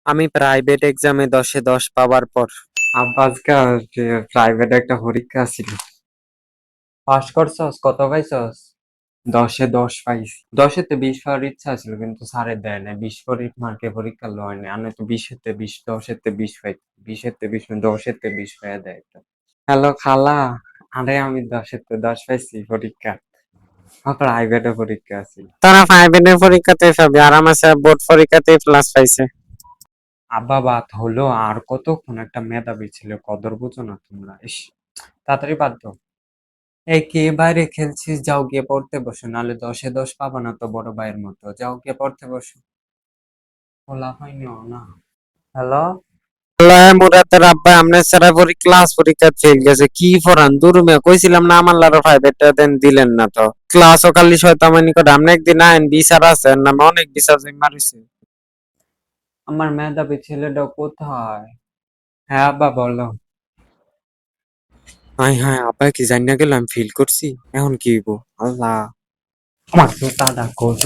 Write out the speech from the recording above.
আমি প্রাইভেট এক্সামে 10-এ 10 পাওয়ার পর। আব্বা আজকে প্রাইভেট একটা পরীক্ষা ছিল। পাস করছস? কত পাইছস? 10-এ 10 পাইছি। 10-এতে 20 পাওয়ার ইচ্ছা ছিল কিন্তু স্যারে দেয় না। 20 মার্কে পরীক্ষা লয় না। আমি তো 20-এতে 20, 10-এতে 20 পাই। 20-এতে 20 না 10-এতে 20 পাইয়া দেয় একটা। হ্যালো খালা। আরে আমি 10-এতে 10 পাইছি পরীক্ষা। প্রাইভেটে পরীক্ষা আছিল। তারা প্রাইভেটের পরীক্ষাতে পাবে আর আমার স্যার বোর্ড পরীক্ষাতে প্লাস পাইছে। আব্বা বাদ হলো আর কতক্ষণ একটা মেধাবী ছিল কদর বুঝো না তোমরা। ইস তাড়াতাড়ি বাদ দাও। এই কে বাইরে খেলছিস যাও গিয়ে পড়তে বসো নাহলে 10-এ 10 পাবা না তো বড় ভাইয়ের মতো যাও গিয়ে পড়তে বসো। বলা হয়নি না। হ্যালো মুরাদের আব্বা আমনের সারা ক্লাস পরীক্ষা ফেল গেছে কি পড়ান দুরুমে কইছিলাম না আমার লারো প্রাইভেটটা দেন দিলেন না তো ক্লাসও খালি শয়তানি করে আপনি একদিন আইন বিচার আছে নামে অনেক বিচার মারিছে। আমার মেধাবী ছেলেটা কোথায়? হ্যাঁ আব্বা বলো। হাই হাই আব্বা কি জানি না গেলাম ফিল করছি এখন কি হইব আল্লাহ আমার তো দাদা কত